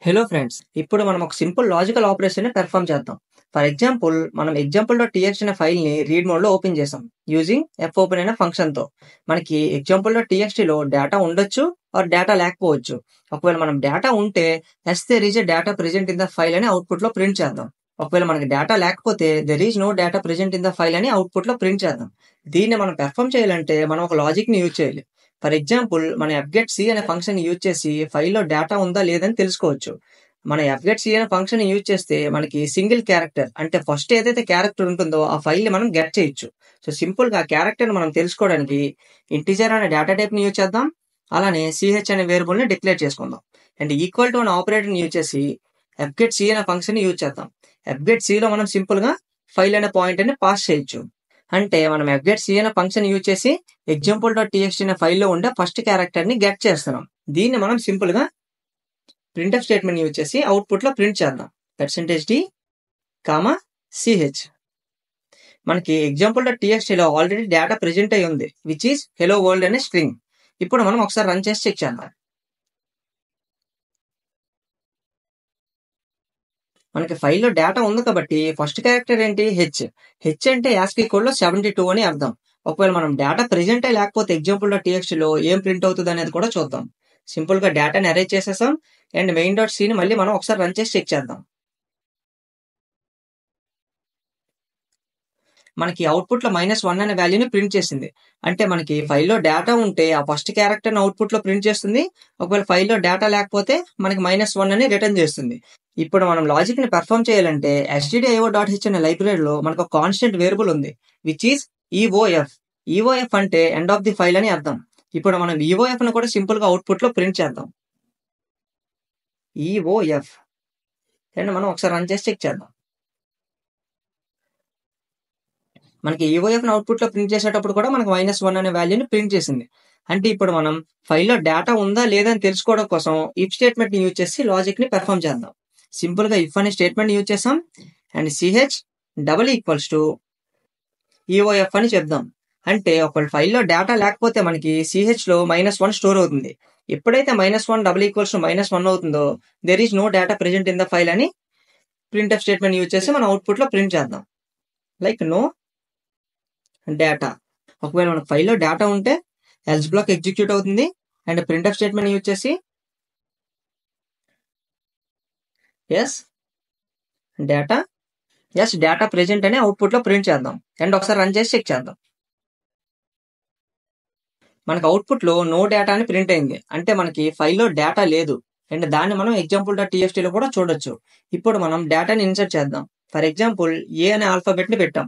Hello friends, ఇప్పుడు మనం ఒక సింపుల్ లాజికల్ ఆపరేషన్‌ని పెర్ఫార్మ్ చేద్దాం. ఫర్ ఎగ్జాంపుల్ మనం example.txt అనే ఫైల్‌ని రీడ్ మోడ్‌లో ఓపెన్ చేసాం. యూజింగ్ fopen అనే ఫంక్షన్‌తో. మనకి example.txtలో డేటా ఉండొచ్చు ఆర్ డేటా లేకపోవచ్చు. ఒకవేళ మనం డేటా ఉంటే there is a data present in the file అని అవుట్‌పుట్‌లో ప్రింట్ చేద్దాం. ఒకవేళ మనకి డేటా లేకపోతే there is no data present in the file అని అవుట్‌పుట్‌లో ప్రింట్ చేద్దాం. దీన్ని మనం పెర్ఫార్మ్ చేయాలంటే మనం ఒక లాజిక్‌ని యూజ్ చేయాలి. ఫర్ ఎగ్జాంపుల్ మన fgetc అనే ఫంక్షన్ యూజ్ చేసి ఫైల్‌లో డేటా ఉందా లేదని తెలుసుకోవచ్చు. మన fgetc అనే ఫంక్షన్ యూజ్ చేస్తే మనకి సింగిల్ క్యారెక్టర్ అంటే ఫస్ట్ ఏదైతే క్యారెక్టర్ ఉంటుందో ఆ ఫైల్‌ని మనం గెట్ చేయొచ్చు. సో సింపుల్‌గా ఆ క్యారెక్టర్‌ని మనం తెలుసుకోవడానికి ఇంటిజర్ అనే డేటా టైప్‌ని యూజ్ చేద్దాం. అలానే ch అనే వేరియబుల్‌ని డిక్లేర్ చేసుకుందాం. అండ్ ఈక్వల్ టు అనే ఆపరేటర్‌ని యూజ్ చేసి fgetc అనే ఫంక్షన్‌ని యూజ్ చేద్దాం. fgetcలో మనం సింపుల్‌గా ఫైల్ అనే పాయింటర్‌ని పాస్ చేయొచ్చు. అంటే మనం fgetc అనే ఫంక్షన్ యూజ్ చేసి example.txt అనే ఫైల్‌లో ఉండే ఫస్ట్ క్యారెక్టర్‌ని గెట్ చేస్తున్నాం. దీన్ని మనం సింపుల్‌గా ప్రింట్ఎఫ్ స్టేట్మెంట్ యూజ్ చేసి అవుట్‌పుట్‌లో ప్రింట్ చేద్దాం. %d, ch. మనకి example.txtలో ఆల్రెడీ డేటా ప్రెజెంట్ అయి ఉంది. విచ్ ఈస్ హెలో వరల్డ్ అనే స్ట్రింగ్. ఇప్పుడు మనం ఒకసారి రన్ చేసి చెక్ చేద్దాం. మనకి ఫైల్‌లో డేటా ఉంది కాబట్టి ఫస్ట్ క్యారెక్టర్ ఏంటి? హెచ్ అంటే యాస్కీ కోడ్‌లో 72 అని అర్థం. ఒకవేళ మనం డేటా ప్రెజెంట్ అయి లేకపోతే example.txtలో ఏం ప్రింట్ అవుతుంది అనేది కూడా చూద్దాం. సింపుల్‌గా డేటాని అరేంజ్ చేసేసాం అండ్ main.cని మళ్ళీ మనం ఒకసారి రన్ చేసి చెక్ చేద్దాం. మనకి అవుట్‌పుట్‌లో -1 అనే వాల్యూని ప్రింట్ చేసింది. అంటే మనకి ఫైల్‌లో డేటా ఉంటే ఆ ఫస్ట్ క్యారెక్టర్‌ని అవుట్‌పుట్‌లో ప్రింట్ చేస్తుంది. ఒకవేళ ఫైల్‌లో డేటా లేకపోతే మనకి -1 అని రిటర్న్ చేస్తుంది. ఇప్పుడు మనం లాజిక్‌ని పెర్ఫార్మ్ చేయాలంటే stdio.h అనే లైబ్రరీలో మనకు ఒక కాన్స్టెంట్ వేరియబుల్ ఉంది. Which is eof. eof అంటే ఎండ్ ఆఫ్ ది ఫైల్ అని అర్థం. ఇప్పుడు మనం eofను కూడా సింపుల్‌గా అవుట్‌పుట్‌లో ప్రింట్ చేద్దాం. eof అండ్ మనం ఒకసారి రన్ చేసి చెక్ చేద్దాం. మనకి eofని అవుట్‌పుట్‌లో ప్రింట్ చేసేటప్పుడు కూడా మనకు -1 అనే వాల్యూని ప్రింట్ చేసింది. అంటే ఇప్పుడు మనం ఫైల్‌లో డేటా ఉందా లేదా అని తెలుసుకోవడం కోసం ఇఫ్ స్టేట్మెంట్‌ని యూజ్ చేసి లాజిక్‌ని పెర్ఫార్మ్ చేద్దాం. సింపుల్‌గా ఇఫ్ అనే స్టేట్మెంట్‌ని యూజ్ చేసాం అండ్ eof అని చెప్దాం. అంటే ఒకవేళ ఫైల్‌లో డేటా లేకపోతే మనకి chలో -1 స్టోర్ అవుతుంది. ఎప్పుడైతే -1 అవుతుందో there is no data present in the file అని ప్రింట్ఎఫ్ స్టేట్మెంట్ యూజ్ చేసి మనం అవుట్‌పుట్‌లో ప్రింట్ చేద్దాం. Like no data. ఒకవేళ మనకు ఫైల్‌లో డేటా ఉంటే ఎల్స్ బ్లాక్ ఎగ్జిక్యూట్ అవుతుంది అండ్ ప్రింట్ఎఫ్ స్టేట్మెంట్ యూజ్ చేసి డేటా ప్రెజెంట్ అని అవుట్‌పుట్‌లో ప్రింట్ చేద్దాం. అండ్ ఒకసారి రన్ చేసి చెక్ చేద్దాం. మనకు అవుట్‌పుట్‌లో నో డేటా అని ప్రింట్ అయింది. అంటే మనకి ఫైల్‌లో డేటా లేదు. అండ్ దాన్ని మనం example.txtలో కూడా చూడొచ్చు. ఇప్పుడు మనం డేటాని ఇన్సర్ట్ చేద్దాం. ఫర్ ఎగ్జాంపుల్ ఏ అనే ఆల్ఫాబెట్‌ని పెట్టాం.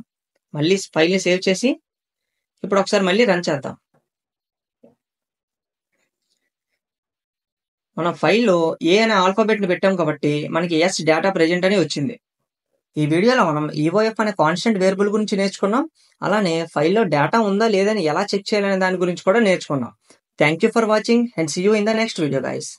మళ్ళీ ఫైల్‌ని సేవ్ చేసి ఇప్పుడు ఒకసారి మళ్ళీ రన్ చేద్దాం. మనం ఫైల్‌లో ఏ అనే ఆల్ఫాబెట్‌ని పెట్టాం కాబట్టి మనకి డేటా ప్రెజెంట్ అని వచ్చింది. ఈ వీడియోలో మనం eof అనే కాన్స్టెంట్ వేరియబుల్ గురించి నేర్చుకున్నాం. అలానే ఫైల్‌లో డేటా ఉందా లేదా అని ఎలా చెక్ చేయాలనే దాని గురించి కూడా నేర్చుకున్నాం. Thank you for watching and see you in the next video guys.